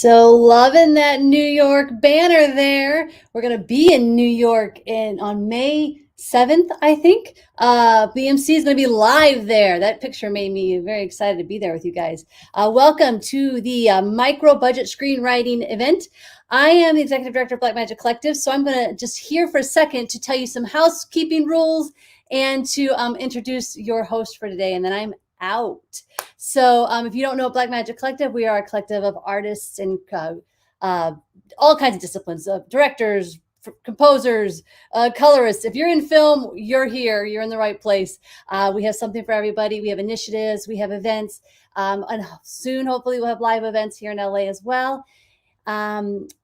So loving that New York banner there. We're going to be in New York on May 7th, I think. BMC is going to be live there. That picture made me very excited to be there with you guys. Welcome to the Micro-budget Screenwriting event. I am the Executive Director of Blackmagic Collective, so I'm going to just here for a second to tell you some housekeeping rules and to introduce your host for today, and then I'm out. So if you don't know Blackmagic Collective, we are a collective of artists and all kinds of disciplines, directors, composers, colorists. If you're in film, you're here, you're in the right place. We have something for everybody. We have initiatives, we have events, and soon, hopefully, we'll have live events here in LA as well.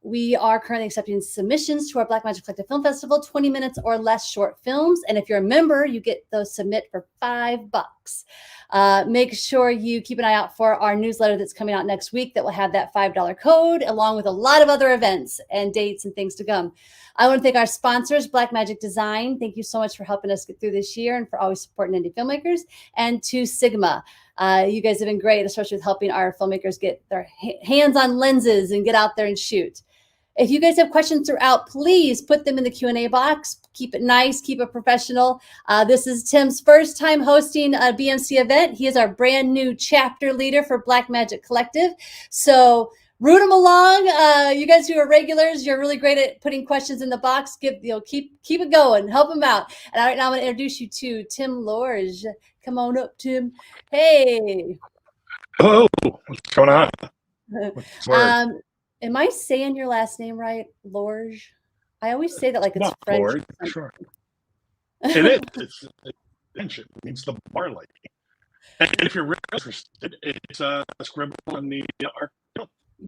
We are currently accepting submissions to our Blackmagic Collective Film Festival, 20 minutes or less short films. And if you're a member, you get those submit for $5. Make sure you keep an eye out for our newsletter that's coming out next week that will have that $5 code, along with a lot of other events and dates and things to come. I want to thank our sponsors, Blackmagic Design. Thank you so much for helping us get through this year and for always supporting indie filmmakers. And to Sigma. You guys have been great, especially with helping our filmmakers get their hands on lenses and get out there and shoot. If you guys have questions throughout, please put them in the Q&A box. Keep it nice, keep it professional. This is Tim's first time hosting a BMC event. He is our brand new chapter leader for Blackmagic Collective. So root him along. You guys who are regulars, you're really great at putting questions in the box. Keep it going, help him out. And right now I'm going to introduce you to Tim Lorge. Come on up, Tim. Hey. Hello. What's going on? Am I saying your last name right, Lorge? I always say that like it's French. Lord, sure. It is. It's ancient. It means the bar light. And if you're really interested, it's a scribble on the art.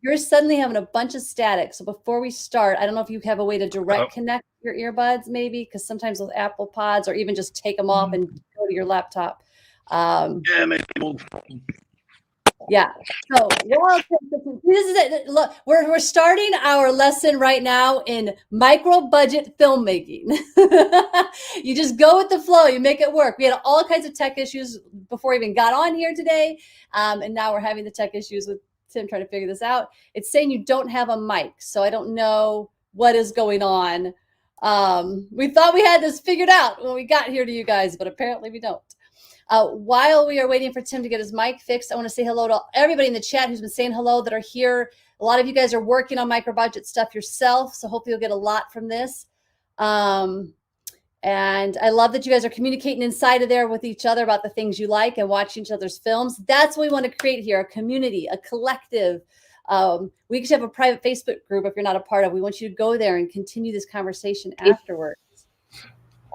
You're suddenly having a bunch of static. So before we start, I don't know if you have a way to direct connect your earbuds, maybe, because sometimes with Apple Pods, or even just take them off and go to your laptop. Yeah, maybe. Yeah. So this is it. Look, we're starting our lesson right now in micro-budget filmmaking. You just go with the flow. You make it work. We had all kinds of tech issues before we even got on here today, and now we're having the tech issues with Tim trying to figure this out. It's saying you don't have a mic, so I don't know what is going on. We thought we had this figured out when we got here to you guys, but apparently we don't. While we are waiting for Tim to get his mic fixed, I want to say hello to everybody in the chat who's been saying hello that are here. A lot of you guys are working on micro-budget stuff yourself, so hopefully you'll get a lot from this. And I love that you guys are communicating inside of there with each other about the things you like and watching each other's films. That's what we want to create here, a community, a collective. We actually have a private Facebook group if you're not a part of. We want you to go there and continue this conversation afterwards.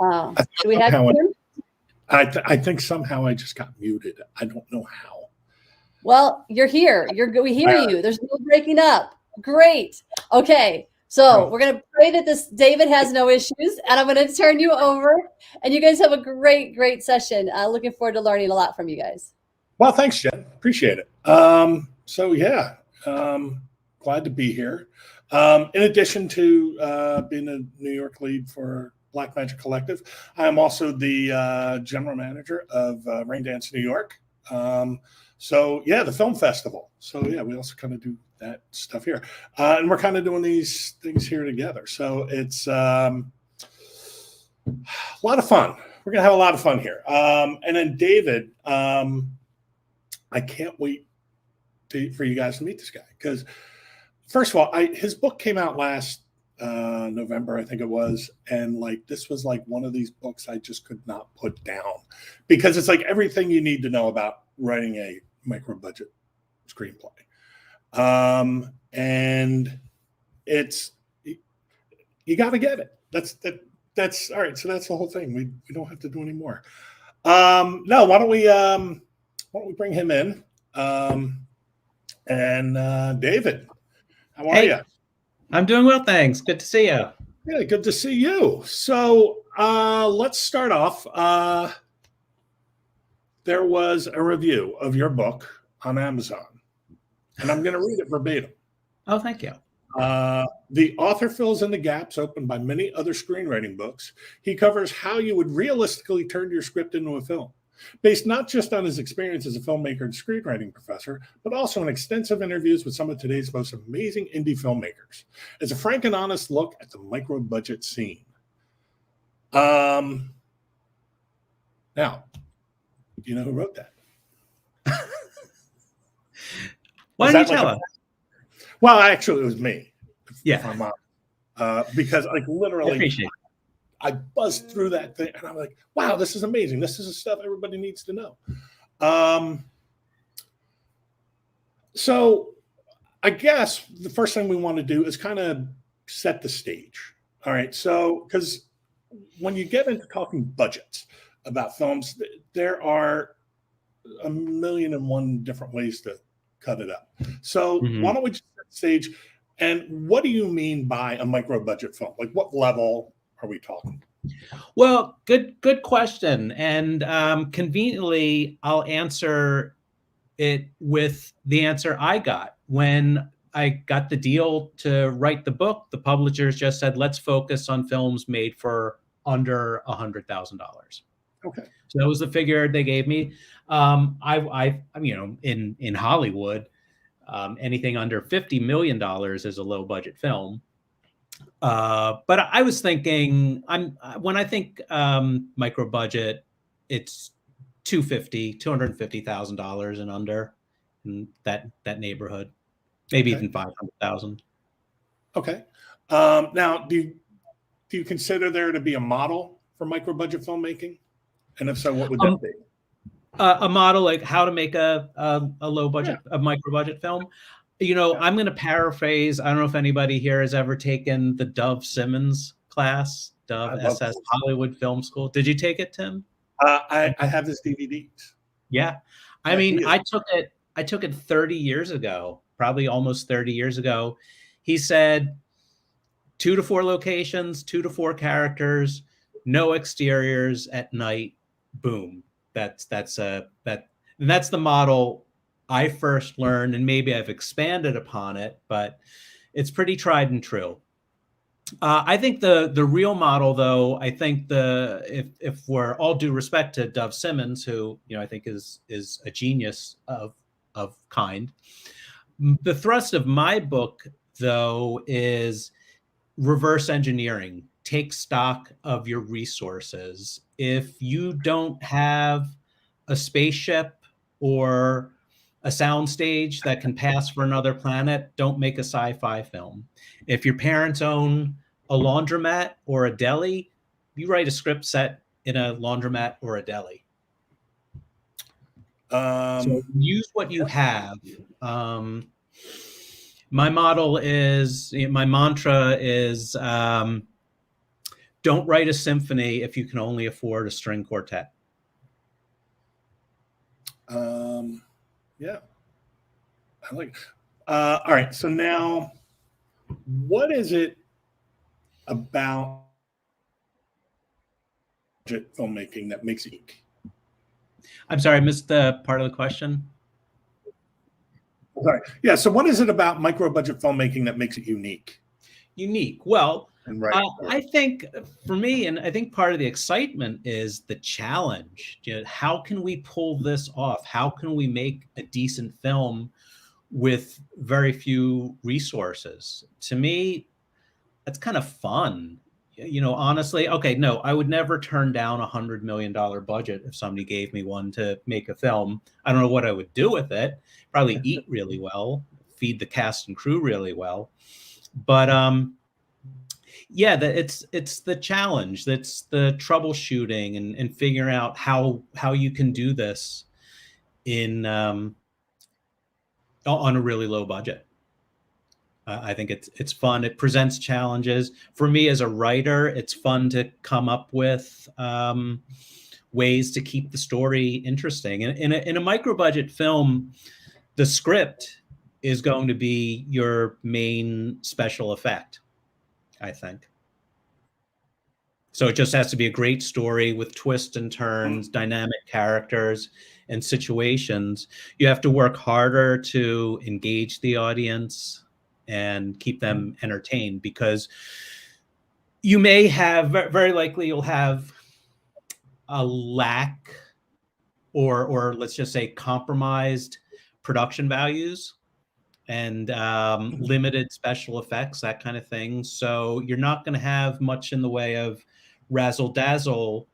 Do we have Tim? I think somehow I just got muted. I don't know how. Well, you're here. We hear you. There's no breaking up. Great. Okay. So we're going to pray that David has no issues, and I'm going to turn you over, and you guys have a great, great session. Looking forward to learning a lot from you guys. Well, thanks, Jen. Appreciate it. So yeah, glad to be here. In addition to being a New York lead for Blackmagic Collective, I am also the general manager of Raindance New York. So yeah, the film festival. So yeah, we also kind of do that stuff here, and we're kind of doing these things here together. So it's a lot of fun. We're gonna have a lot of fun here. And then David, I can't wait for you guys to meet this guy, because first of all, his book came out last November, I think it was, and like this was like one of these books I just could not put down, because it's like everything you need to know about writing a micro-budget screenplay. And it's, you got to get it. That's all right. So that's the whole thing. We don't have to do any more. No, why don't we bring him in? And David, how are you? I'm doing well, thanks. Good to see you. Yeah, good to see you. So let's start off. There was a review of your book on Amazon, and I'm going to read it verbatim. Oh, thank you. The author fills in the gaps opened by many other screenwriting books. He covers how you would realistically turn your script into a film. based not just on his experience as a filmmaker and screenwriting professor, but also in extensive interviews with some of today's most amazing indie filmmakers. It's a frank and honest look at the micro-budget scene. Now, do you know who wrote that? Why don't you tell us? Well, actually, it was me. Yeah. If I'm honest. Because like literally, I appreciate it. I buzzed through that thing and I'm like, wow, this is amazing. This is the stuff everybody needs to know. So I guess the first thing we want to do is kind of set the stage. All right. So, because when you get into talking budgets about films, there are a million and one different ways to cut it up. So why don't we just set the stage? And what do you mean by a micro budget film? Like what level are we talking? Well, good question. And conveniently, I'll answer it with the answer I got. When I got the deal to write the book, the publishers just said, let's focus on films made for under $100,000. Okay. So that was the figure they gave me. In Hollywood, anything under $50 million is a low budget film. But I was thinking, when I think micro budget, it's $250,000 and under, in that neighborhood, maybe even 500,000. Okay. Now, do you consider there to be a model for micro budget filmmaking? And if so, what would that be? A model, like how to make a low budget, a micro budget film. I'm going to paraphrase. I don't know if anybody here has ever taken the Dove Simmons class, Dove SS Hollywood Film School. Did you take it, Tim? I have his DVDs. Yeah. I mean, I took it 30 years ago, probably almost 30 years ago. He said 2 to 4 locations, 2 to 4 characters, no exteriors at night. Boom. That's the model I first learned, and maybe I've expanded upon it, but it's pretty tried and true. I think the real model, though, I think if we're all due respect to Dove Simmons, who I think is a genius of kind, the thrust of my book, though, is reverse engineering. Take stock of your resources. If you don't have a spaceship or a soundstage that can pass for another planet, don't make a sci-fi film. If your parents own a laundromat or a deli, you write a script set in a laundromat or a deli. So use what you have. My mantra is, don't write a symphony if you can only afford a string quartet. Yeah, I like. All right, so now, what is it about budget filmmaking that makes it unique? I'm sorry, I missed the part of the question. Sorry. Yeah. So, what is it about micro budget filmmaking that makes it unique? Unique. Well, Right. I think for me, and I think part of the excitement is the challenge. How can we pull this off? How can we make a decent film with very few resources? To me, that's kind of fun. Honestly, okay, no, I would never turn down $100 million budget if somebody gave me one to make a film. I don't know what I would do with it. Probably eat really well, feed the cast and crew really well. But yeah, it's the challenge. That's the troubleshooting and figuring out how you can do this in on a really low budget. I think it's fun. It presents challenges for me as a writer. It's fun to come up with ways to keep the story interesting. And in a micro budget film, the script is going to be your main special effect, I think. So it just has to be a great story with twists and turns, dynamic characters and situations. You have to work harder to engage the audience and keep them entertained, because you may have, very likely you'll have a lack or let's just say compromised production values and limited special effects, that kind of thing. So you're not going to have much in the way of razzle dazzle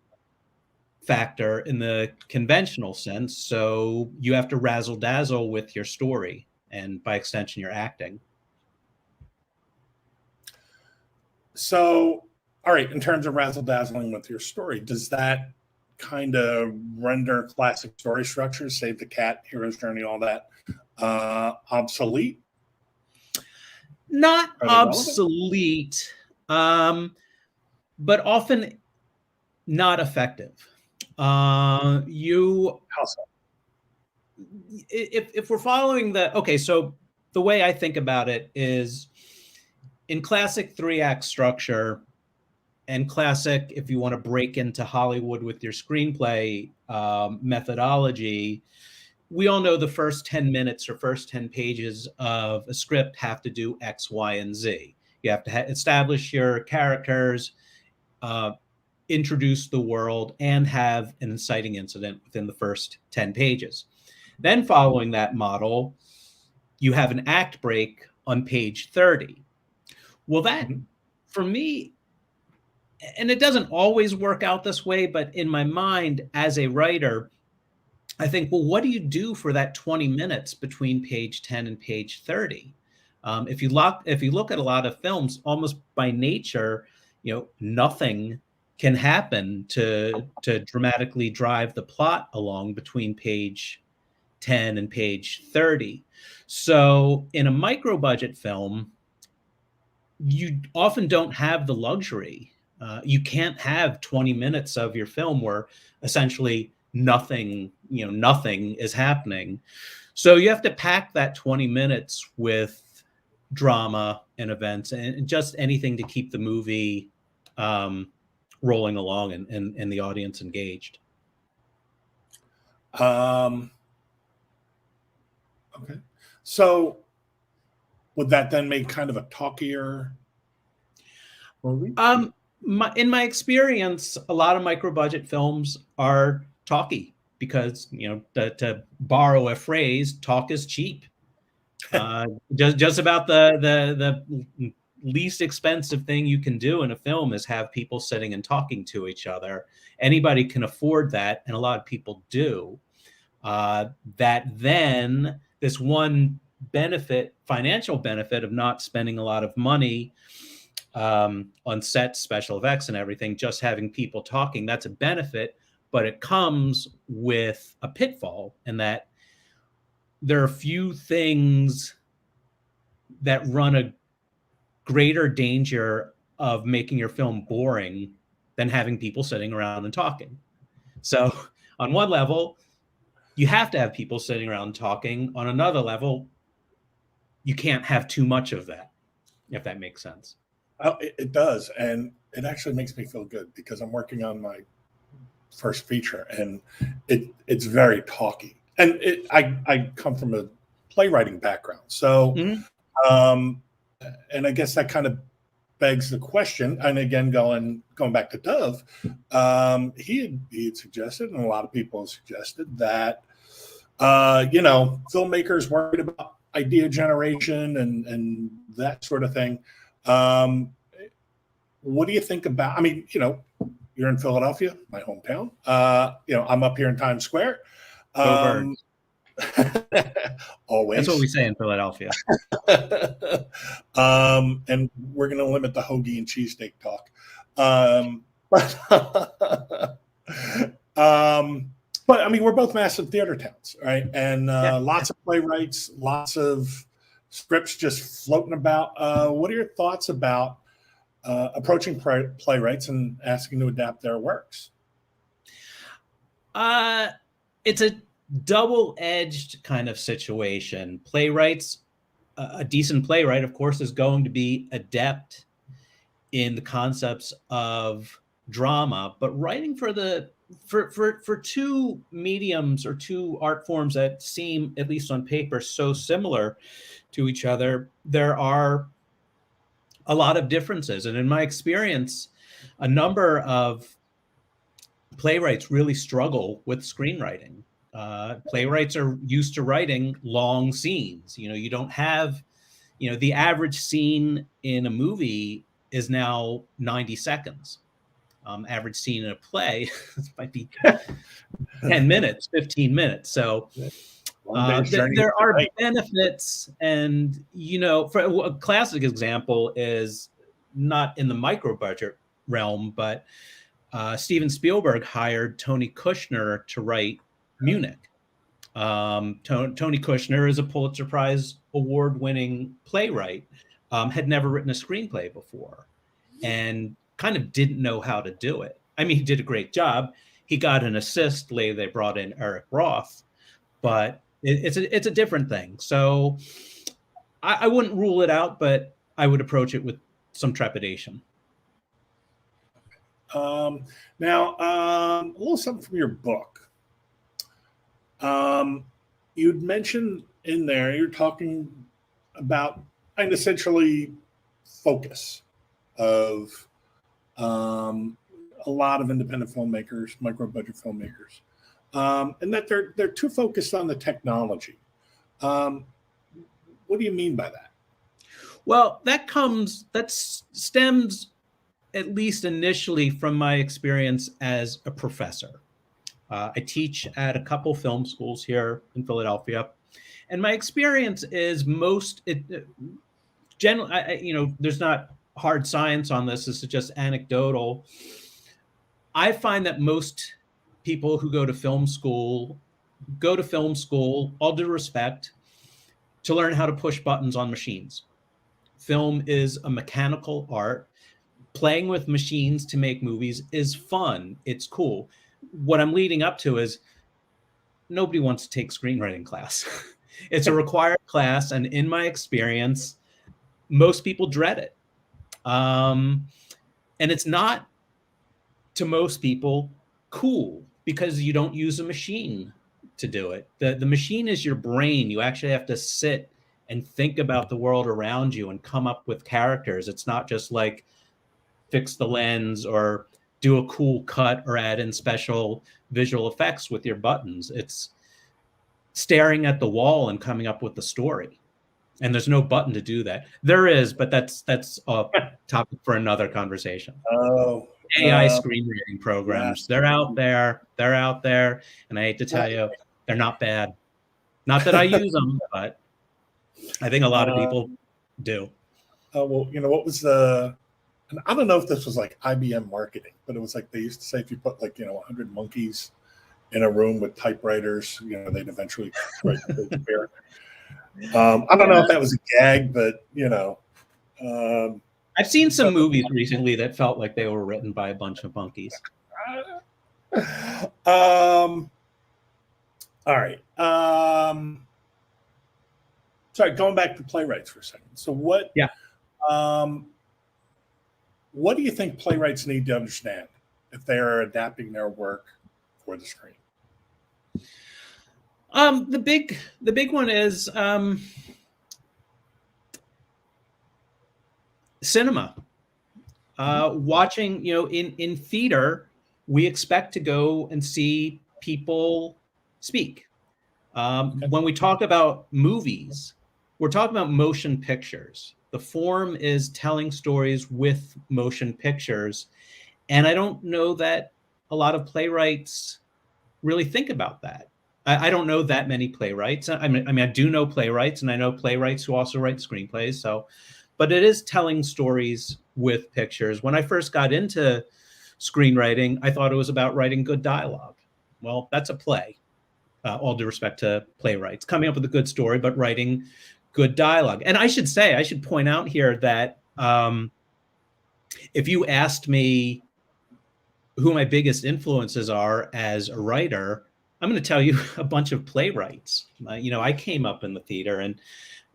factor in the conventional sense. So you have to razzle dazzle with your story and by extension, your acting. So, all right, in terms of razzle dazzling with your story, does that kind of render classic story structures, Save the Cat, Hero's Journey, all that, obsolete? Not obsolete, but often not effective. How so? If we're following so the way I think about it is in classic 3-act structure and classic, if you want to break into Hollywood with your screenplay methodology, we all know the first 10 minutes or first 10 pages of a script have to do X, Y, and Z. You have to establish your characters, introduce the world, and have an inciting incident within the first 10 pages. Then following that model, you have an act break on page 30. Well, that, for me, and it doesn't always work out this way, but in my mind as a writer, I think, well, what do you do for that 20 minutes between page 10 and page 30? If you look at a lot of films, almost by nature, nothing can happen to dramatically drive the plot along between page 10 and page 30. So in a micro-budget film, you often don't have the luxury. You can't have 20 minutes of your film where essentially nothing is happening. So you have to pack that 20 minutes with drama and events and just anything to keep the movie rolling along and the audience engaged. Okay. So would that then make kind of a talkier movie? In my experience, a lot of micro-budget films are talky because, to borrow a phrase, talk is cheap. Just about the least expensive thing you can do in a film is have people sitting and talking to each other. Anybody can afford that, and a lot of people do. That then this one financial benefit of not spending a lot of money on set, special effects and everything, just having people talking, that's a benefit, but it comes with a pitfall in that there are few things that run a greater danger of making your film boring than having people sitting around and talking. So on one level, you have to have people sitting around talking. On another level, you can't have too much of that, if that makes sense. Oh, it does. And it actually makes me feel good because I'm working on my first feature and it's very talky. And I come from a playwriting background. So, and I guess that kind of begs the question. And again, going back to Dove, he had suggested, and a lot of people have suggested that, filmmakers worried about idea generation and that sort of thing. What do you think about, you're in Philadelphia, my hometown. I'm up here in Times Square. Always. That's what we say in Philadelphia. And we're going to limit the hoagie and cheesesteak talk. But we're both massive theater towns, right? And lots of playwrights, lots of scripts just floating about. What are your thoughts about approaching playwrights and asking to adapt their works? It's a double-edged kind of situation. Playwrights, a decent playwright, of course, is going to be adept in the concepts of drama, but writing for two mediums or two art forms that seem, at least on paper, so similar to each other, there are a lot of differences. And in my experience, a number of playwrights really struggle with screenwriting. Playwrights are used to writing long scenes. You don't have, the average scene in a movie is now 90 seconds. Average scene in a play might be 10 minutes, 15 minutes. So there are benefits. And, for a classic example is not in the micro budget realm, but Steven Spielberg hired Tony Kushner to write Munich. Tony Kushner is a Pulitzer Prize award-winning playwright, had never written a screenplay before, and kind of didn't know how to do it. I mean, he did a great job. He got an assist. Later, they brought in Eric Roth, but it's a different thing. So I wouldn't rule it out, but I would approach it with some trepidation. Now, a little something from your book. You'd mentioned in there, you're talking about and essentially focus of a lot of independent filmmakers, micro-budget filmmakers, and that they're too focused on the technology. What do you mean by that? Well, that stems, at least initially, from my experience as a professor. I teach at a couple film schools here in Philadelphia, and my experience is generally, there's not hard science on this. This is just anecdotal. I find that most people who go to film school, all due respect, to learn how to push buttons on machines. Film is a mechanical art. Playing with machines to make movies is fun. It's cool. What I'm leading up to is nobody wants to take screenwriting class. It's a required class, and in my experience, most people dread it. And it's not, to most people, cool because you don't use a machine to do it. The machine is your brain. You actually have to sit and think about the world around you and come up with characters. It's not just like fix the lens or do a cool cut or add in special visual effects with your buttons. It's staring at the wall and coming up with the story. And there's no button to do that. There is, but that's a topic for another conversation. AI screenwriting programs, they're out there. And I hate to tell you, they're not bad. Not that I use them, but I think a lot of people do. Well, what was and I don't know if this was like IBM marketing, but it was like they used to say if you put 100 monkeys in a room with typewriters, they'd eventually write the character. I don't know if that was a gag, but I've seen some movies recently that felt like they were written by a bunch of monkeys. All right. Sorry, going back to Playwrights for a second. So what? Yeah. What do you think playwrights need to understand if they are adapting their work for the screen? The big one is cinema. Watching, in theater, we expect to go and see people speak. When we talk about movies, we're talking about motion pictures. The form is telling stories with motion pictures. And I don't know that a lot of playwrights really think about that. I don't know that many playwrights. I mean, I do know playwrights, and I know playwrights who also write screenplays. But it is telling stories with pictures. When I first got into screenwriting, I thought it was about writing good dialogue. Well, that's a play. All due respect to playwrights, coming up with a good story, but writing good dialogue. And I should point out here that if you asked me who my biggest influences are as a writer, I'm going to tell you a bunch of playwrights. I came up in the theater, and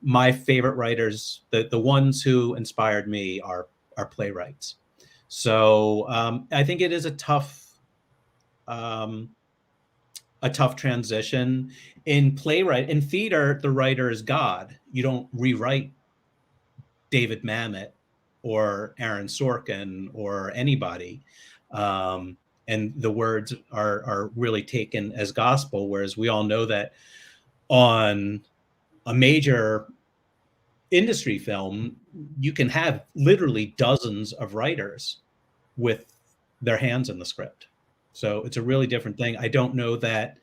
my favorite writers, the ones who inspired me, are playwrights. So I think it is a tough transition. In theater, the writer is God. You don't rewrite David Mamet or Aaron Sorkin or anybody. and the words are really taken as gospel. Whereas we all know that on a major industry film, you can have literally dozens of writers with their hands in the script. So it's a really different thing. I don't know that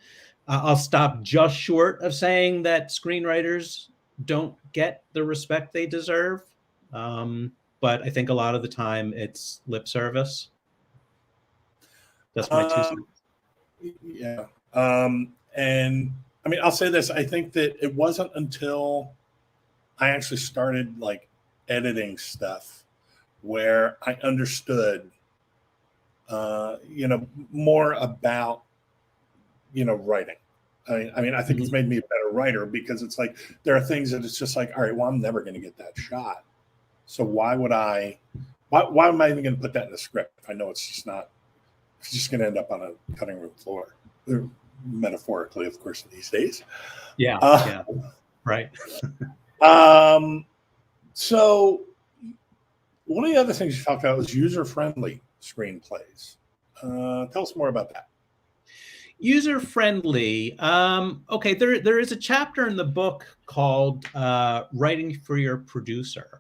I'll stop just short of saying that screenwriters don't get the respect they deserve. But I think a lot of the time it's lip service. That's my 2 cents. Yeah. And I mean, I'll say this. I think that it wasn't until I actually started like editing stuff where I understood, more about, writing. I mean, I think it's made me a better writer because it's like, there are things that it's just like, all right, well, I'm never going to get that shot. So why am I even going to put that in the script if I know it's just going to end up on a cutting room floor, metaphorically, of course, these days. Yeah. Right. So one of the other things you talked about was user-friendly screenplays. Tell us more about that. User-friendly. Okay, there is a chapter in the book called Writing for Your Producer.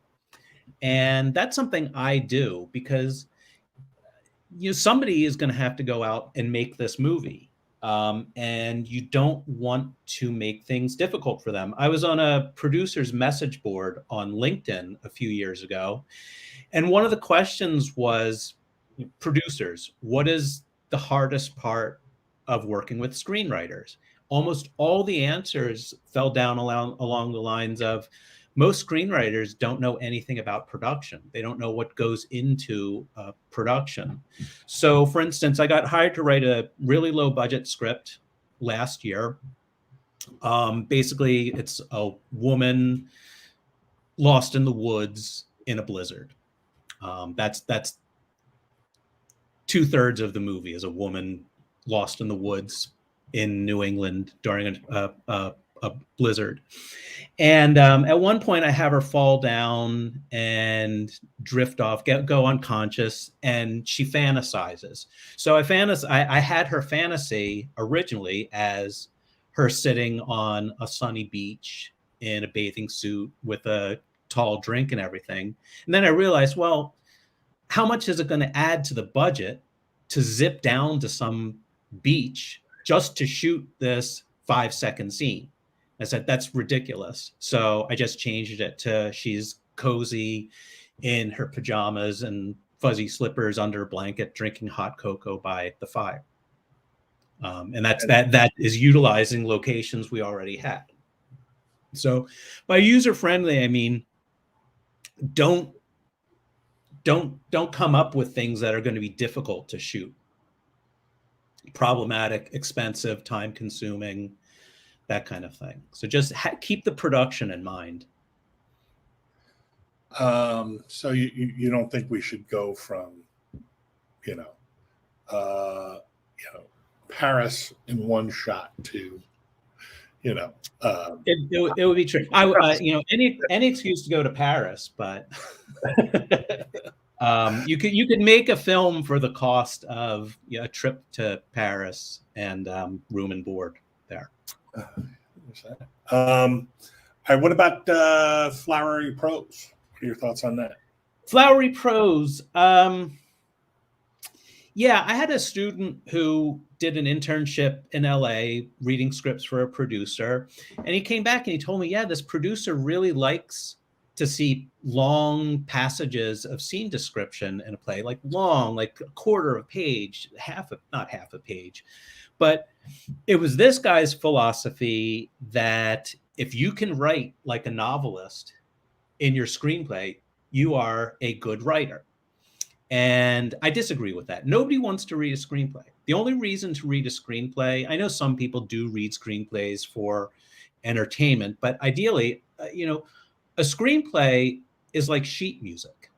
And that's something I do because somebody is going to have to go out and make this movie. And you don't want to make things difficult for them. I was on a producer's message board on LinkedIn a few years ago. And one of the questions was, producers, what is the hardest part of working with screenwriters? Almost all the answers fell down along the lines of, most screenwriters don't know anything about production. They don't know what goes into production. So for instance, I got hired to write a really low budget script last year. Basically, it's a woman lost in the woods in a blizzard. That's 2/3 of the movie is a woman lost in the woods in New England during a blizzard. And at one point I have her fall down and drift off, go unconscious, and she fantasizes. So I had her fantasy originally as her sitting on a sunny beach in a bathing suit with a tall drink and everything. And then I realized, well, how much is it going to add to the budget to zip down to some beach just to shoot this 5-second scene? I said, that's ridiculous. So I just changed it to she's cozy in her pajamas and fuzzy slippers under a blanket, drinking hot cocoa by the fire. And that is utilizing locations we already had. So by user-friendly, I mean, don't come up with things that are going to be difficult to shoot. Problematic, expensive, time-consuming, that kind of thing. So just keep the production in mind. So you don't think we should go from, Paris in one shot to, it would be tricky. Any excuse to go to Paris, but you could make a film for the cost of a trip to Paris and room and board there. All right, what about flowery prose? What are your thoughts on that? Flowery prose. Yeah, I had a student who did an internship in LA reading scripts for a producer, and he came back and he told me, yeah, this producer really likes to see long passages of scene description in a play, like long, like a quarter of a page, not half a page. But it was this guy's philosophy that if you can write like a novelist in your screenplay, you are a good writer. And I disagree with that. Nobody wants to read a screenplay. The only reason to read a screenplay, I know some people do read screenplays for entertainment, but ideally, a screenplay is like sheet music.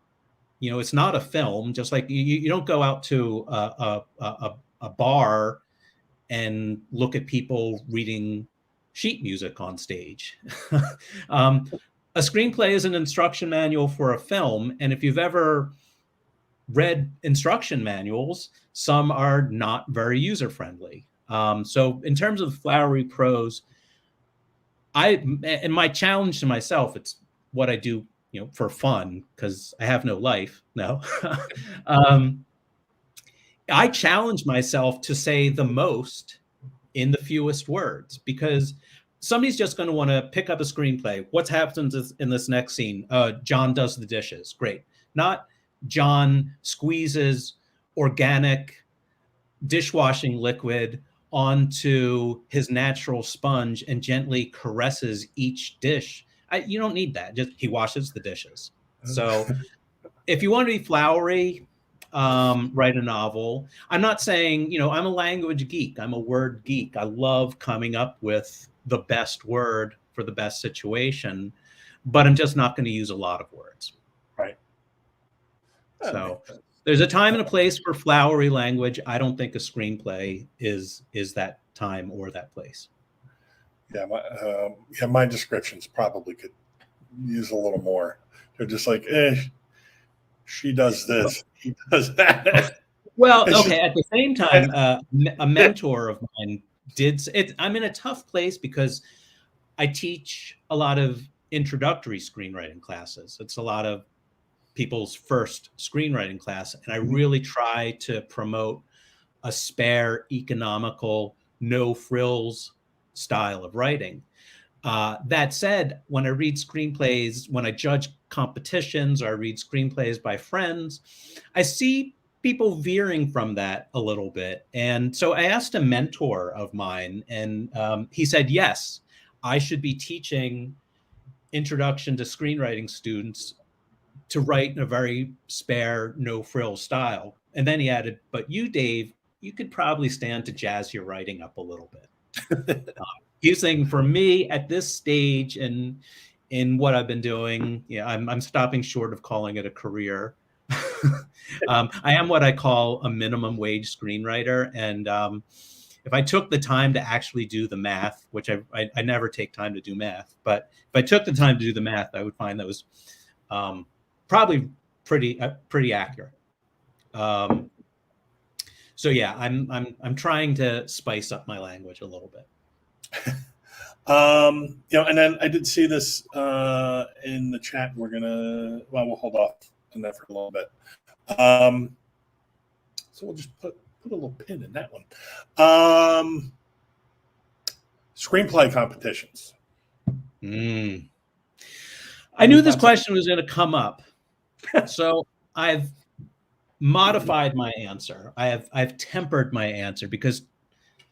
It's not a film. Just like you don't go out to a bar and look at people reading sheet music on stage. A screenplay is an instruction manual for a film. And if you've ever read instruction manuals. Some are not very user-friendly. So in terms of flowery prose, and my challenge to myself, it's what I do, for fun, because I have no life. No. I challenge myself to say the most in the fewest words, because somebody's just going to want to pick up a screenplay. What's happened in this next scene? John does the dishes. Great. Not John squeezes organic dishwashing liquid onto his natural sponge and gently caresses each dish. You don't need that. Just he washes the dishes. So if you want to be flowery, write a novel. I'm not saying, I'm a language geek. I'm a word geek. I love coming up with the best word for the best situation, but I'm just not going to use a lot of words. Right. So there's a time and a place for flowery language. I don't think a screenplay is that time or that place. Yeah, my descriptions probably could use a little more. They're just like, she does this, he does that. Well, okay. At the same time, a mentor of mine did it. I'm in a tough place because I teach a lot of introductory screenwriting classes. It's a lot of people's first screenwriting class, and I really try to promote a spare, economical, no frills style of writing. That said, when I read screenplays, when I judge competitions or I read screenplays by friends, I see people veering from that a little bit. And so I asked a mentor of mine, and he said, yes, I should be teaching introduction to screenwriting students to write in a very spare, no frill style. And then he added, but you, Dave, you could probably stand to jazz your writing up a little bit. He's saying for me at this stage and in what I've been doing, I'm stopping short of calling it a career. I am what I call a minimum wage screenwriter. And if I took the time to actually do the math, which I never take time to do math, but if I took the time to do the math, I would find that was probably pretty accurate. So yeah, I'm trying to spice up my language a little bit. And then I did see this in the chat. We'll hold off on that for a little bit. So we'll just put a little pin in that one. Screenplay competitions. I knew this question was going to come up, so I've modified my answer. I've tempered my answer because,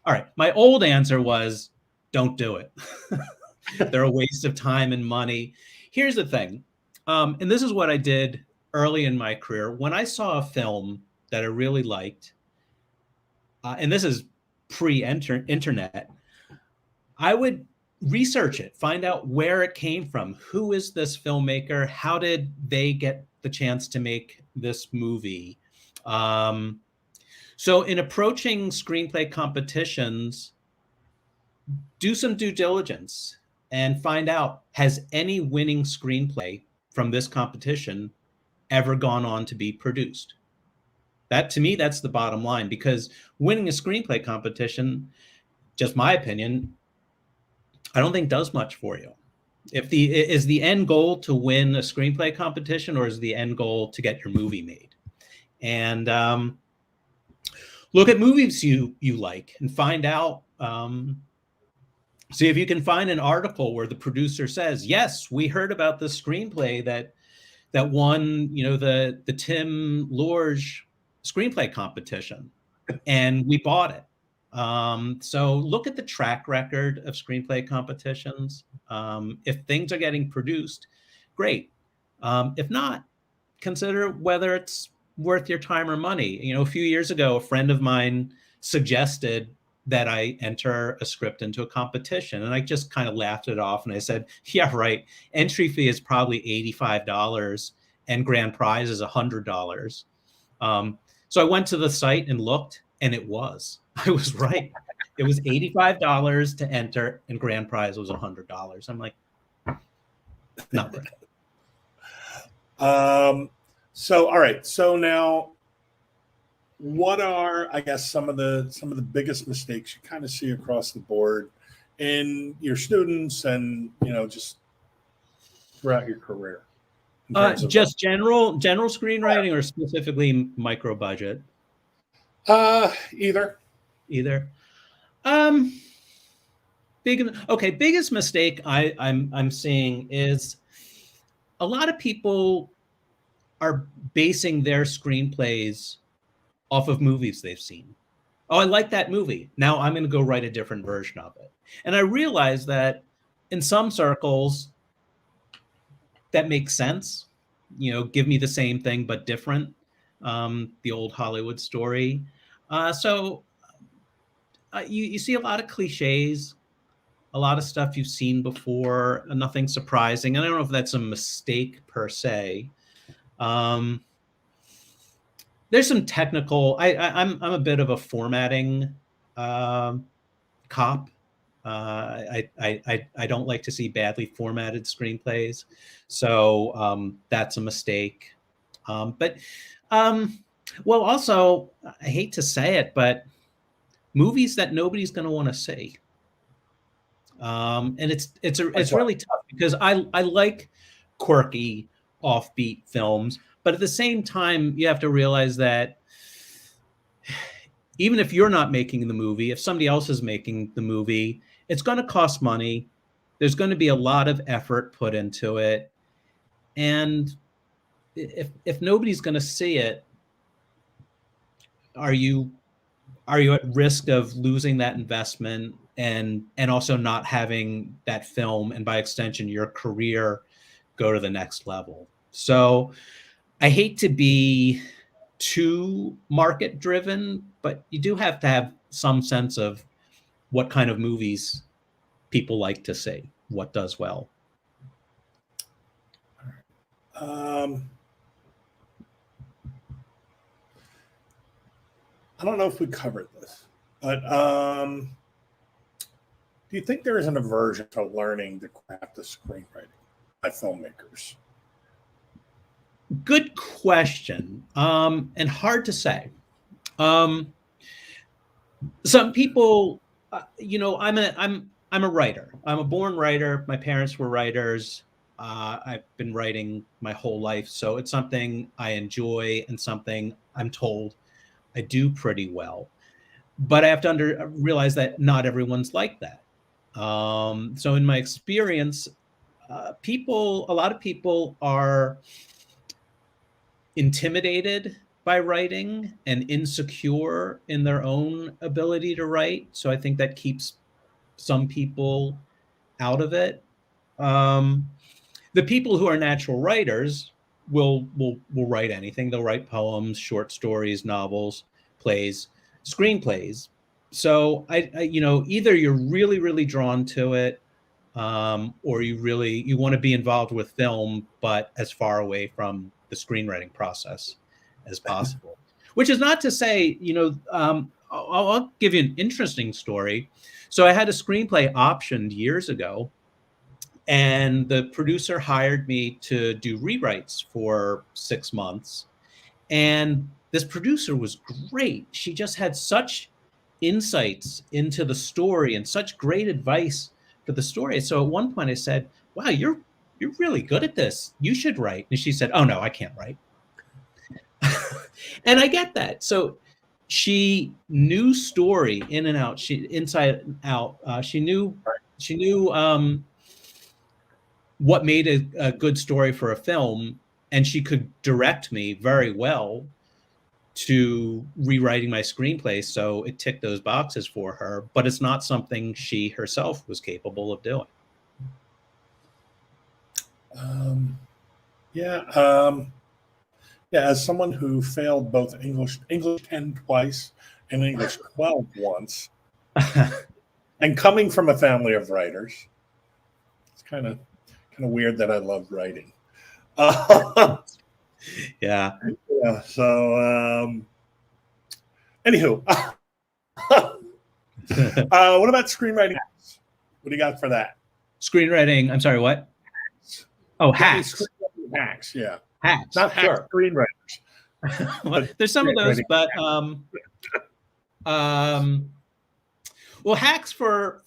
all right, my old answer was, don't do it. They're a waste of time and money. Here's the thing. And this is what I did early in my career. When I saw a film that I really liked, and this is pre-internet, I would research it, find out where it came from. Who is this filmmaker? How did they get the chance to make this movie? So in approaching screenplay competitions, do some due diligence and find out, has any winning screenplay from this competition ever gone on to be produced? That, to me, that's the bottom line, because winning a screenplay competition, just my opinion, I don't think does much for you. Is the end goal to win a screenplay competition, or is the end goal to get your movie made? And look at movies you like and find out. See if you can find an article where the producer says, yes, we heard about this screenplay that won, the Tim Lorge screenplay competition, and we bought it. So look at the track record of screenplay competitions. If things are getting produced, great. If not, consider whether it's worth your time or money. A few years ago, a friend of mine suggested that I enter a script into a competition. And I just kind of laughed it off. And I said, yeah, right. Entry fee is probably $85 and grand prize is $100. So I went to the site and looked, and I was right. It was $85 to enter and grand prize was $100. I'm like, not right. So, all right. So now, what are, I guess, some of the biggest mistakes you kind of see across the board in your students and just throughout your career? Just general screenwriting, or specifically micro budget? Either. Either. Biggest mistake I'm seeing is a lot of people are basing their screenplays off of movies they've seen. Oh, I like that movie. Now I'm going to go write a different version of it. And I realize that in some circles, that makes sense. Give me the same thing but different. The old Hollywood story. So you see a lot of cliches, a lot of stuff you've seen before, nothing surprising. And I don't know if that's a mistake per se. There's some technical. I'm a bit of a formatting cop. I don't like to see badly formatted screenplays, so that's a mistake. But also, I hate to say it, but movies that nobody's going to want to see. And it's really tough because I like quirky, offbeat films, but at the same time, you have to realize that even if you're not making the movie, if somebody else is making the movie, it's going to cost money. There's going to be a lot of effort put into it, and if nobody's going to see it, are you at risk of losing that investment and also not having that film, and by extension your career, go to the next level? So I hate to be too market driven, but you do have to have some sense of what kind of movies people like to see, what does well. I don't know if we covered this, but do you think there is an aversion to learning the craft of screenwriting by filmmakers? Good question, and hard to say. Some people, I'm a writer. I'm a born writer. My parents were writers. I've been writing my whole life, so it's something I enjoy and something I'm told I do pretty well. But I have to realize that not everyone's like that. So in my experience, a lot of people are intimidated by writing and insecure in their own ability to write. So I think that keeps some people out of it. The people who are natural writers will write anything. They'll write poems, short stories, novels, plays, screenplays. So I either you're really, really drawn to it, or you want to be involved with film, but as far away from the screenwriting process as possible. Which is not to say, I'll give you an interesting story. So I had a screenplay optioned years ago, and the producer hired me to do rewrites for 6 months. And this producer was great. She just had such insights into the story and such great advice for the story. So at one point I said, wow, you're really good at this. You should write. And she said, oh no, I can't write. And I get that. So she knew story in and out. Inside and out. She knew what made a good story for a film, and she could direct me very well to rewriting my screenplay. So it ticked those boxes for her, but it's not something she herself was capable of doing. As someone who failed both English 10 twice and English 12 once, and coming from a family of writers, it's kind of weird that I love writing. Yeah. So, anywho, what about screenwriting? What do you got for that? Screenwriting. I'm sorry, what? Oh, hacks. Hacks. Yeah. Hacks, not hack sure. screenwriters. Well, there's some of those, but well, hacks for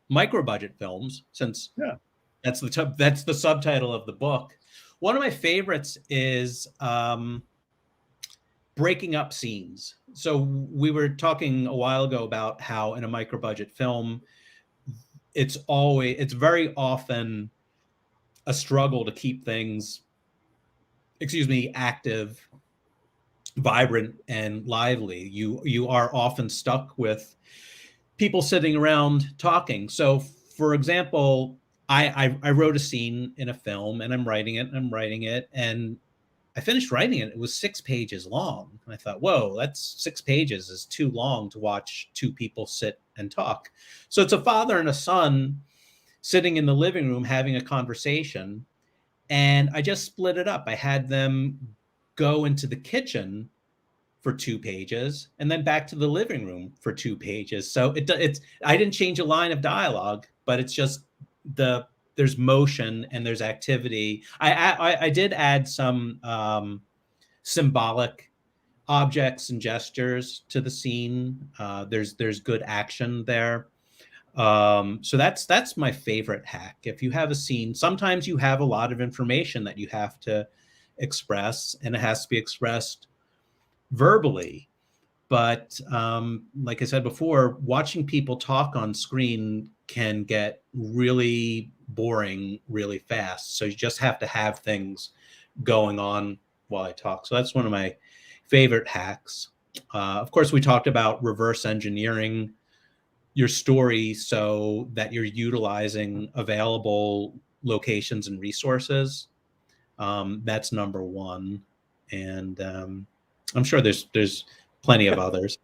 micro-budget films, since that's the subtitle of the book. One of my favorites is breaking up scenes. So we were talking a while ago about how in a micro-budget film, it's very often a struggle to keep things, active, vibrant, and lively. You are often stuck with people sitting around talking. So for example, I wrote a scene in a film, and I'm writing it, and I finished writing it. It was 6 pages long. And I thought, whoa, that's 6 pages is too long to watch 2 people sit and talk. So it's a father and a son sitting in the living room having a conversation. And I just split it up. I had them go into the kitchen for 2 pages and then back to the living room for 2 pages. So I didn't change a line of dialogue, but it's just there's motion and there's activity. I did add some symbolic objects and gestures to the scene. There's good action there. So that's my favorite hack. If you have a scene, sometimes you have a lot of information that you have to express, and it has to be expressed verbally. But like I said before, watching people talk on screen can get really boring really fast. So you just have to have things going on while I talk. So that's one of my favorite hacks. Of course, we talked about reverse engineering your story so that you're utilizing available locations and resources. That's number one. And I'm sure there's plenty of others.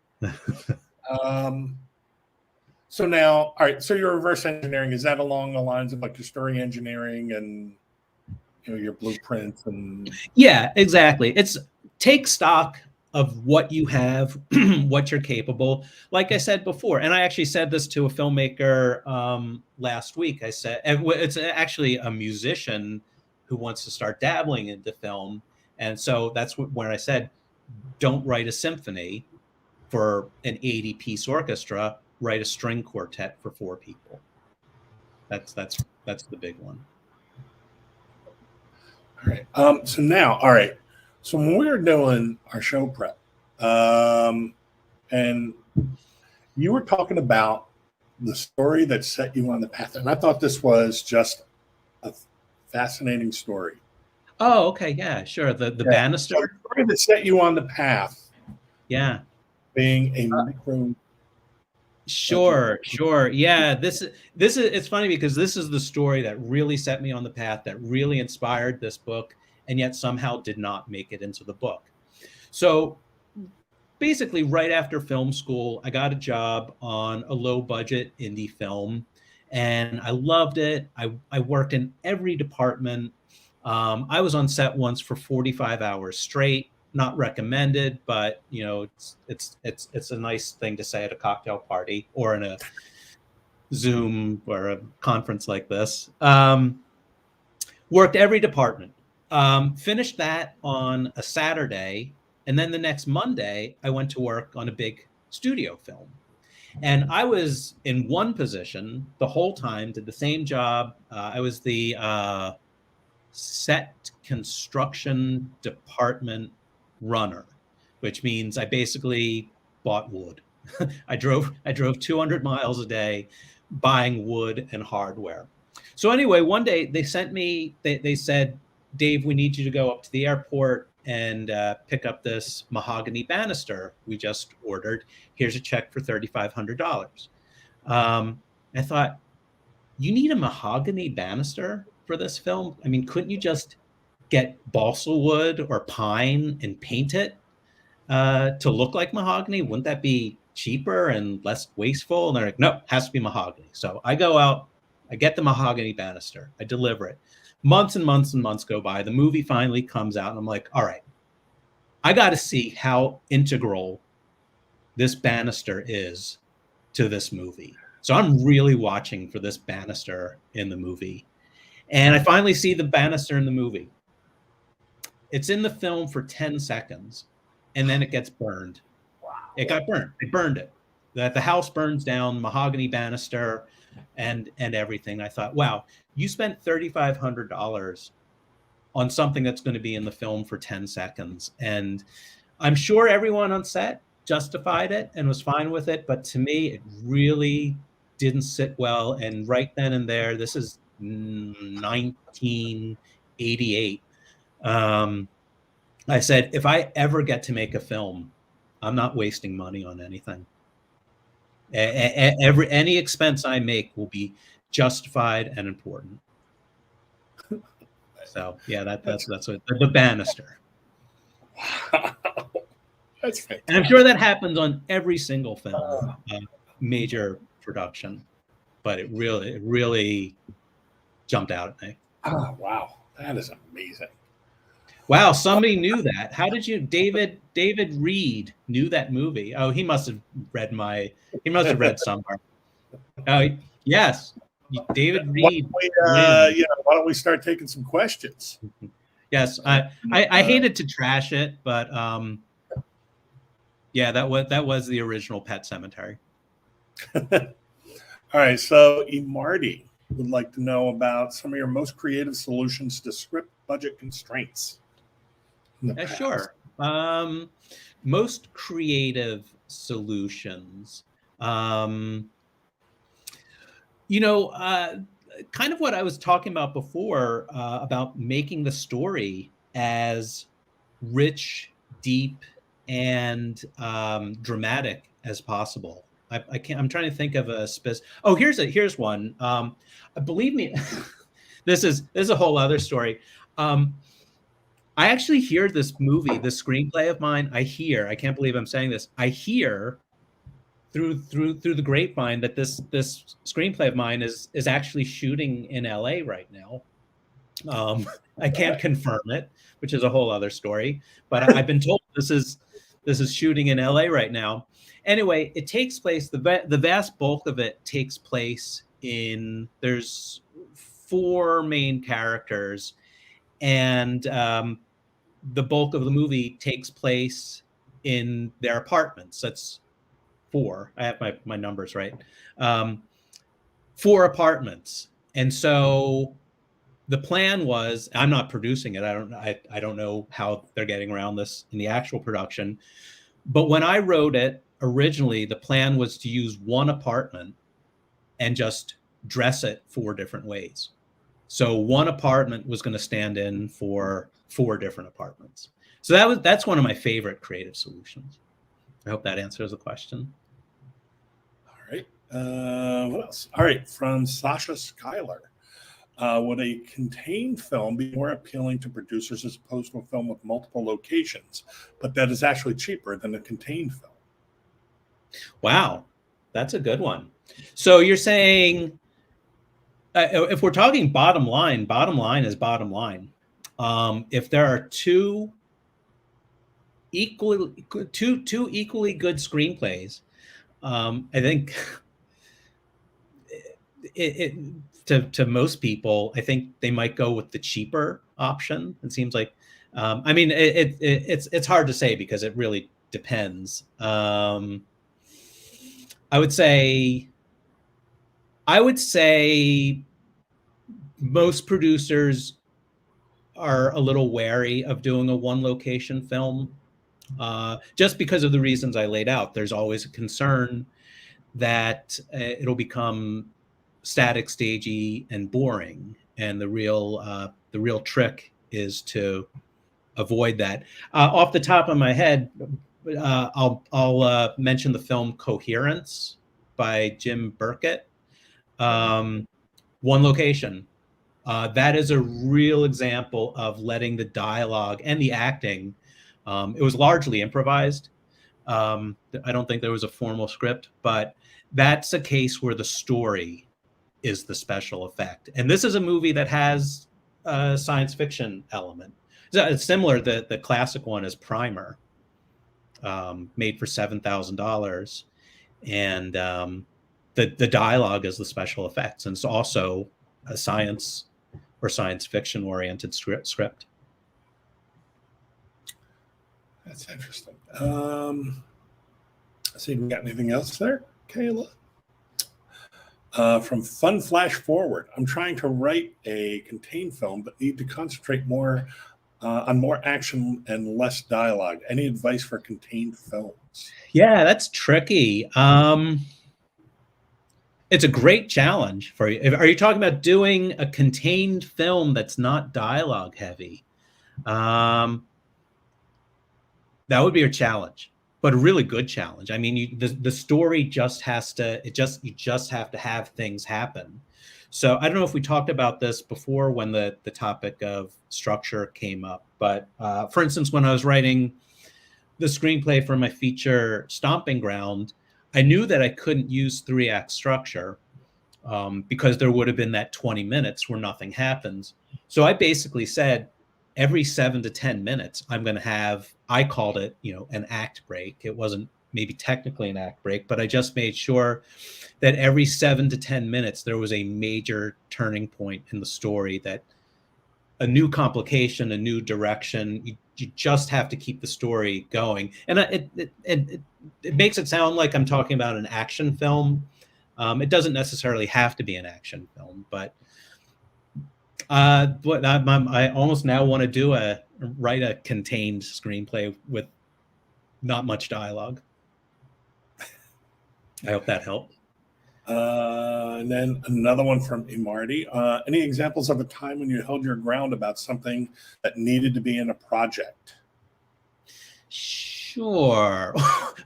So now, all right. So your reverse engineering, is that along the lines of like your story engineering and your blueprints and? Yeah, exactly. It's take stock of what you have, what you're capable. Like I said before, and I actually said this to a filmmaker last week. I said it's actually a musician who wants to start dabbling into film, and so that's when I said, don't write a symphony for an 80-piece orchestra. Write a string quartet for 4 people. That's the big one. All right. So now, all right. So when we were doing our show prep, and you were talking about the story that set you on the path, and I thought this was just a fascinating story. Oh, okay, yeah, sure. The banister. So the story that set you on the path. Yeah. Being a micro. Sure. Yeah, this is it's funny because this is the story that really set me on the path, that really inspired this book, and yet somehow did not make it into the book. So basically, right after film school, I got a job on a low budget indie film, and I loved it. I worked in every department. I was on set once for 45 hours straight. Not recommended, but it's a nice thing to say at a cocktail party or in a Zoom or a conference like this. Worked every department. Finished that on a Saturday, and then the next Monday I went to work on a big studio film. And I was in one position the whole time, did the same job. I was the set construction department runner, which means I basically bought wood. I drove 200 miles a day buying wood and hardware. So anyway, one day they sent me, they said, Dave, we need you to go up to the airport and pick up this mahogany banister we just ordered. Here's a check for $3,500. I thought, you need a mahogany banister for this film? I mean, couldn't you just get balsa wood or pine and paint it to look like mahogany? Wouldn't that be cheaper and less wasteful? And they're like, no, it has to be mahogany. So I go out, I get the mahogany banister, I deliver it. Months and months and months go by. The movie finally comes out, and I'm like, all right, I got to see how integral this banister is to this movie. So I'm really watching for this banister in the movie. And I finally see the banister in the movie. It's in the film for 10 seconds, and then it gets burned. It got burned. They burned it. The house burns down, mahogany banister, and everything. I thought, wow, you spent $3,500 on something that's going to be in the film for 10 seconds. And I'm sure everyone on set justified it and was fine with it. But to me, it really didn't sit well. And right then and there, this is 1988. I said, if I ever get to make a film, I'm not wasting money on anything. Any expense I make will be justified and important. So yeah, that's what, the banister. Wow. That's fantastic. And I'm sure that happens on every single film, major production, but it really jumped out at me. Oh, wow. That is amazing. Wow, somebody knew that. How did you, David Reed knew that movie? Oh, he must have read somewhere. Oh, yes. David Reed. Why don't we start taking some questions? Yes, I hated to trash it, but yeah, that was the original Pet Sematary. All right, so Marty would like to know about some of your most creative solutions to script budget constraints. Sure. Most creative solutions. Kind of what I was talking about before, about making the story as rich, deep, and dramatic as possible. I'm trying to think of a Oh, here's one. Believe me, this is a whole other story. I actually hear this movie, the screenplay of mine. I can't believe I'm saying this. I hear through the grapevine that this screenplay of mine is actually shooting in LA right now. I can't confirm it, which is a whole other story, but I've been told this is shooting in LA right now. Anyway, it takes place, the vast bulk of it takes place there's 4 main characters, and the bulk of the movie takes place in their apartments. That's 4. I have my numbers right. 4 apartments. And so the plan was, I'm not producing it. I don't know how they're getting around this in the actual production. But when I wrote it originally, the plan was to use one apartment and just dress it 4 different ways. So one apartment was going to stand in for 4 different apartments. So that's one of my favorite creative solutions. I hope that answers the question. All right. What else? All right. From Sasha Schuyler. Would a contained film be more appealing to producers as opposed to a film with multiple locations, but that is actually cheaper than a contained film? Wow. That's a good one. So you're saying, if we're talking bottom line is bottom line. If there are two equally good screenplays, I think to most people, I think they might go with the cheaper option. It seems like, I mean, it's hard to say because it really depends. I would say most producers are a little wary of doing a 1 location film, just because of the reasons I laid out. There's always a concern that it'll become static, stagey, and boring, and the real trick is to avoid that. Off the top of my head, I'll mention the film Coherence by Jim Burkett. 1 location. That is a real example of letting the dialogue and the acting. It was largely improvised. I don't think there was a formal script, but that's a case where the story is the special effect. And this is a movie that has a science fiction element. It's similar. The classic one is Primer, made for $7,000, and the dialogue is the special effects, and it's also a science or science fiction oriented script. That's interesting. Let's see, we got anything else there, Kayla? From Fun Flash Forward, I'm trying to write a contained film, but need to concentrate more on more action and less dialogue. Any advice for contained films? Yeah, that's tricky. It's a great challenge for you. Are you talking about doing a contained film that's not dialogue heavy? That would be a challenge, but a really good challenge. I mean, the story just has to, you just have to have things happen. So I don't know if we talked about this before when the topic of structure came up, but for instance, when I was writing the screenplay for my feature Stomping Ground, I knew that I couldn't use 3-act structure because there would have been that 20 minutes where nothing happens. So I basically said, every 7 to 10 minutes, I'm going to have, I called it, an act break. It wasn't maybe technically an act break, but I just made sure that every 7 to 10 minutes, there was a major turning point in the story, that a new complication, a new direction. You just have to keep the story going. And it makes it sound like I'm talking about an action film. It doesn't necessarily have to be an action film, but I almost now want to write a contained screenplay with not much dialogue. I hope that helped. And then another one from Imardi. Any examples of a time when you held your ground about something that needed to be in a project? Sure.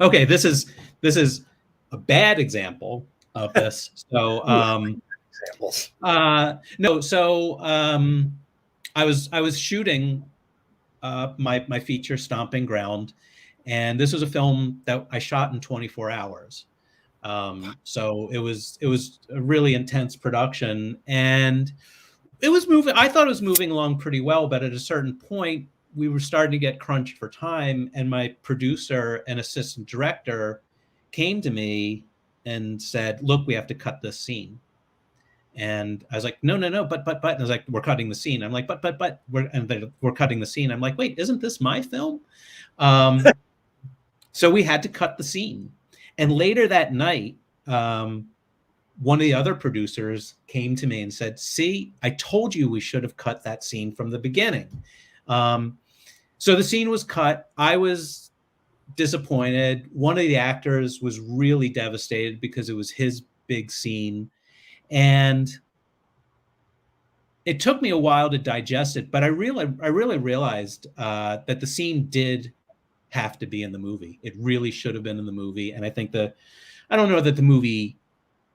Okay, this is a bad example of this. So examples. No, so I was shooting my feature Stomping Ground, and this was a film that I shot in 24 hours. So it was a really intense production, and it was moving. I thought it was moving along pretty well, but at a certain point, we were starting to get crunched for time, and my producer and assistant director came to me and said, "Look, we have to cut this scene." And I was like, no, but. And I was like, "We're cutting the scene." I'm like, but, we're cutting the scene. I'm like, wait, isn't this my film? So we had to cut the scene. And later that night, one of the other producers came to me and said, "See, I told you we should have cut that scene from the beginning." So the scene was cut. I was disappointed. One of the actors was really devastated because it was his big scene. And it took me a while to digest it, but I really realized that the scene did have to be in the movie. It really should have been in the movie. And I think I don't know that the movie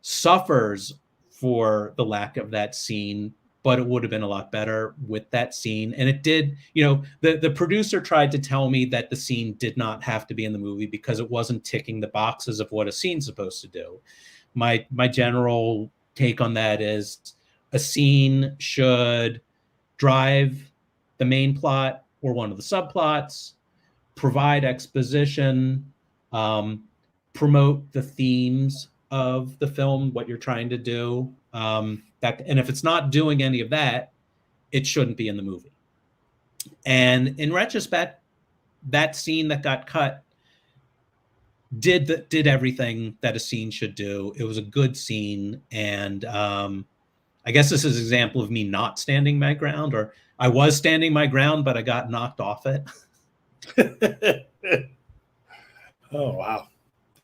suffers for the lack of that scene, but it would have been a lot better with that scene. And it did, the producer tried to tell me that the scene did not have to be in the movie because it wasn't ticking the boxes of what a scene's supposed to do. My general take on that is a scene should drive the main plot or one of the subplots, provide exposition, promote the themes of the film, what you're trying to do. And if it's not doing any of that, it shouldn't be in the movie. And in retrospect, that scene that got cut did everything that a scene should do. It was a good scene. And I guess this is an example of me not standing my ground, or I was standing my ground, but I got knocked off it. Oh, wow.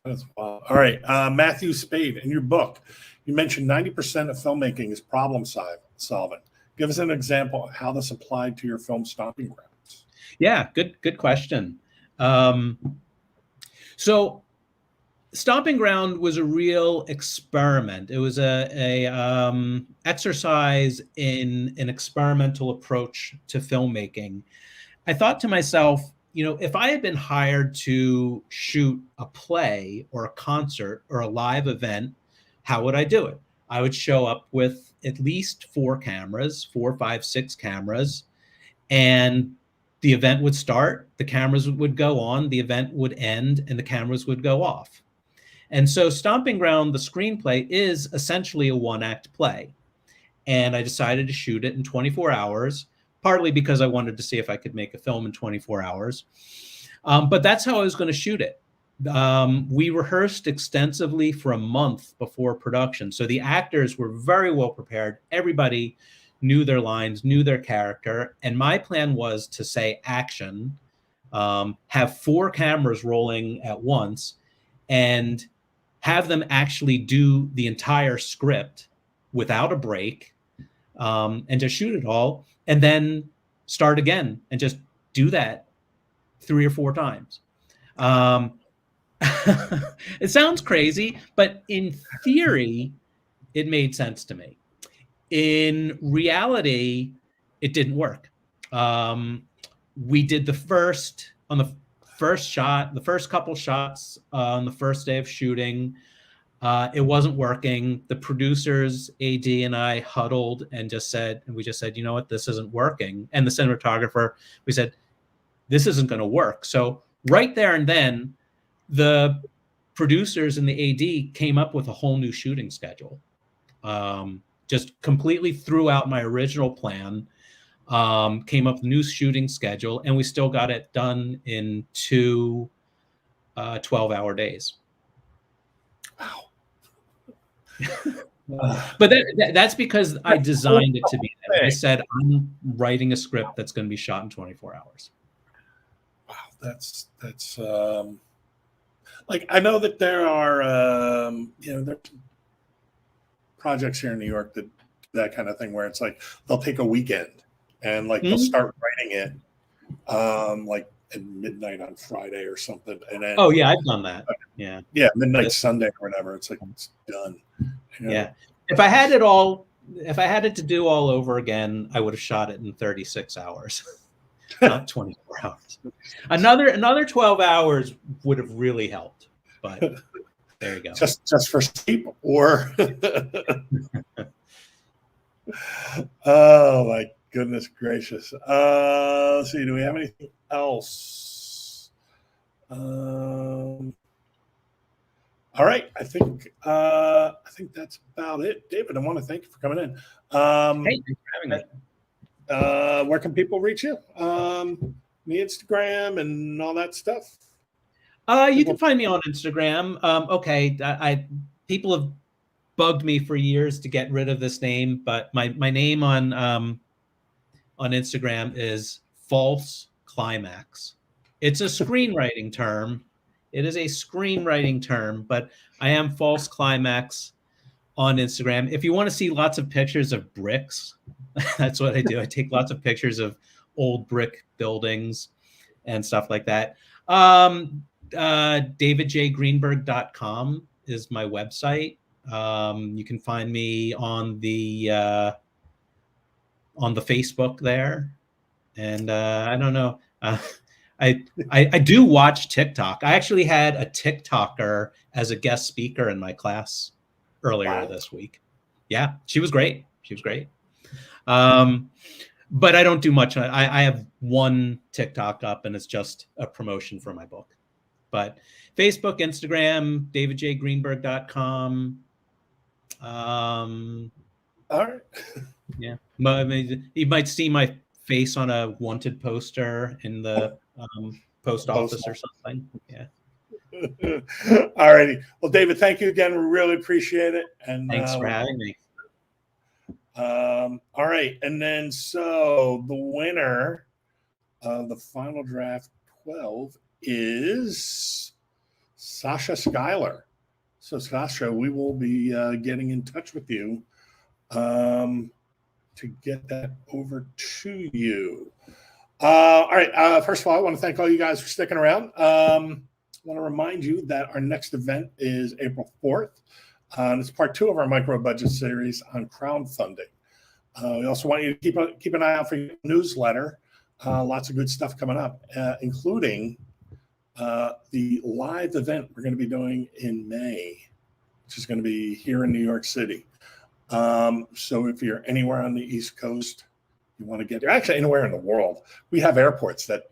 That's wild. All right. Matthew Spade, in your book, you mentioned 90% of filmmaking is problem solving. Give us an example of how this applied to your film Stomping Grounds. Yeah, good question. So Stomping Ground was a real experiment. It was a exercise in an experimental approach to filmmaking. I thought to myself, if I had been hired to shoot a play or a concert or a live event, how would I do it? I would show up with at least 4 cameras, 4, 5, 6 cameras, and the event would start, the cameras would go on, the event would end, and the cameras would go off. And so Stomping Ground, the screenplay, is essentially a 1-act play. And I decided to shoot it in 24 hours, partly because I wanted to see if I could make a film in 24 hours. But that's how I was going to shoot it. We rehearsed extensively for a month before production. So the actors were very well prepared. Everybody knew their lines, knew their character. And my plan was to say action, have 4 cameras rolling at once, and have them actually do the entire script without a break, and just shoot it all, and then start again and just do that 3 or 4 times. It sounds crazy, but in theory, it made sense to me. In reality, it didn't work. We did the first couple shots on the first day of shooting. It wasn't working. The producers, AD, and I huddled and we just said, you know what, this isn't working. And the cinematographer, we said, this isn't going to work. So right there and then, the producers and the AD came up with a whole new shooting schedule. Just completely threw out my original plan, came up with a new shooting schedule, and we still got it done in 2 12-hour days. Wow. But that's because I designed it to be that. I said, I'm writing a script that's going to be shot in 24 hours. Wow, that's like, I know that there are there's projects here in New York that kind of thing where it's like they'll take a weekend and like they'll start writing it like at midnight on Friday or something, and then I've done that. Midnight Sunday or whatever. It's like it's done. Yeah. If I had it to do all over again, I would have shot it in 36 hours, not 24 hours. Another 12 hours would have really helped, but there you go. Just for sleep, or oh my goodness gracious. Let's see, do we have anything else? All right, I think that's about it. David, I want to thank you for coming in. Hey, thanks for having me. Where can people reach you? The Instagram and all that stuff. You can find me on Instagram. People have bugged me for years to get rid of this name, but my name on Instagram is False Climax. It's a screenwriting term. It is a screenwriting term, but I am False Climax on Instagram. If you want to see lots of pictures of bricks, that's what I do. I take lots of pictures of old brick buildings and stuff like that. davidjgreenberg.com is my website. You can find me on the Facebook there. And I don't know. I do watch TikTok. I actually had a TikToker as a guest speaker in my class earlier this week. Yeah, she was great. But I don't do much. I have one TikTok up, and it's just a promotion for my book. But Facebook, Instagram, davidjgreenberg.com. All right. Yeah. You might see my face on a wanted poster in the post office or something. Yeah. All righty. Well, David, thank you again. We really appreciate it. And thanks for having me. All right. And then, so the winner of the final draft 12 is Sasha Schuyler. So, Sasha, we will be getting in touch with you to get that over to you. All right. First of all, I want to thank all you guys for sticking around. I want to remind you that our next event is April 4th. And it's part 2 of our micro-budget series on crowdfunding. We also want you to keep an eye out for your newsletter. Lots of good stuff coming up, including the live event we're going to be doing in May, which is going to be here in New York City. So if you're anywhere on the East Coast, you want to get there, actually anywhere in the world, we have airports that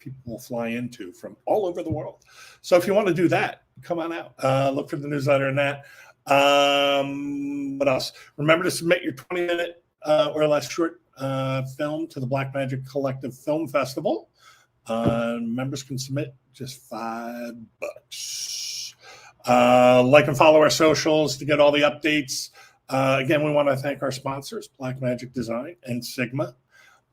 people will fly into from all over the world. So if you want to do that, come on out. Look for the newsletter and that. What else? Remember to submit your 20-minute or less short film to the Blackmagic Collective Film Festival. Members can submit just $5. Like and follow our socials to get all the updates. Again, we want to thank our sponsors, Blackmagic Design and Sigma.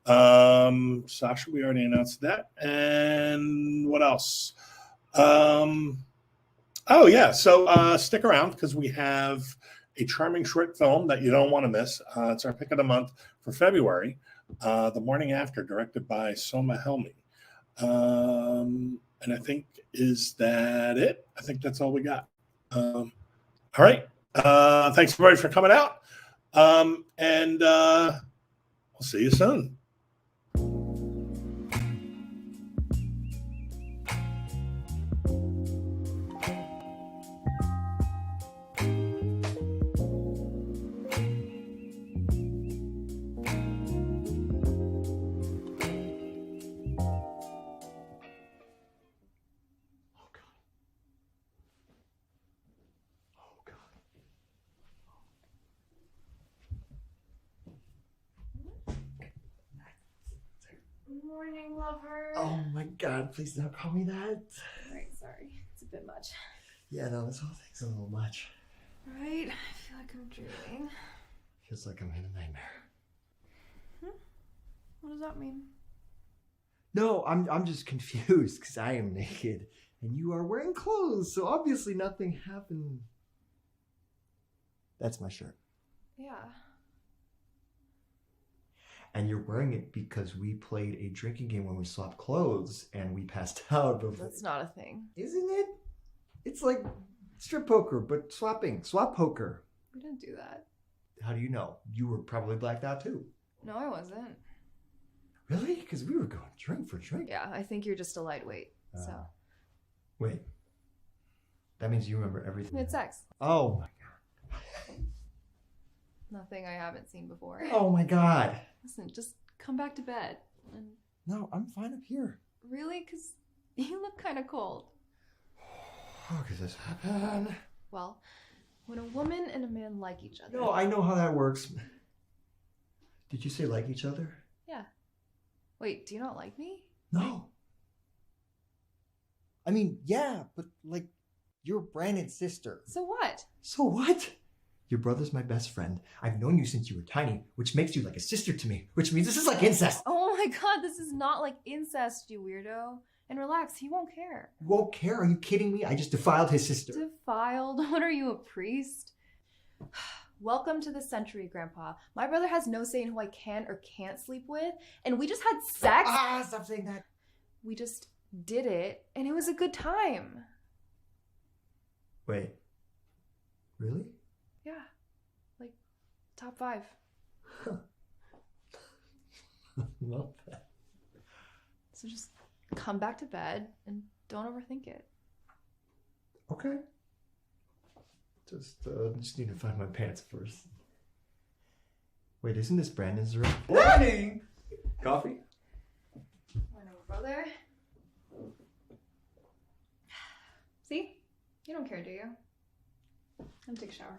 Sasha, we already announced that. And what else? Oh, yeah. So stick around because we have a charming short film that you don't want to miss. It's our pick of the month for February, The Morning After, directed by Soma Helmi. And I think, is that it? I think that's all we got. All right. Thanks, everybody, for coming out. And we'll see you soon. Morning, lover. Oh my God, please don't call me that. Right, sorry. It's a bit much. Yeah, no, this whole thing's a little much. Right? I feel like I'm dreaming. Feels like I'm in a nightmare. What does that mean? No, I'm just confused because I am naked and you are wearing clothes, so obviously nothing happened. That's my shirt. Yeah. And you're wearing it because we played a drinking game when we swapped clothes and we passed out before. That's not a thing. Isn't it? It's like strip poker, but swapping. Swap poker. We didn't do that. How do you know? You were probably blacked out too. No, I wasn't. Really? Because we were going drink for drink. Yeah, I think you're just a lightweight. So. Wait. That means you remember everything. We had sex. Oh my God. Nothing I haven't seen before. Oh my God. Listen, just come back to bed. And No, I'm fine up here. really? Because you look kind of cold. How could this happen? Well, when a woman and a man like each other. No, I know how that works. Did you say like each other? Yeah. Wait, do you not like me? No. I mean, yeah, but like, you're Brandon's sister. So what? So what? Your brother's my best friend. I've known you since you were tiny, which makes you like a sister to me, which means this is like incest. Oh my God, this is not like incest, you weirdo. And relax, he won't care. You won't care? Are you kidding me? I just defiled his sister. Defiled? What are you, a priest? Welcome to the century, Grandpa. My brother has no say in who I can or can't sleep with, and we just had sex. Stop saying that. We just did it, and it was a good time. Wait. Really? Yeah, like top 5. Love that. So just come back to bed and don't overthink it. Okay. Just need to find my pants first. Wait, isn't this Brandon's room? Morning! Coffee? Morning, brother. See? You don't care, do you? I'm gonna take a shower.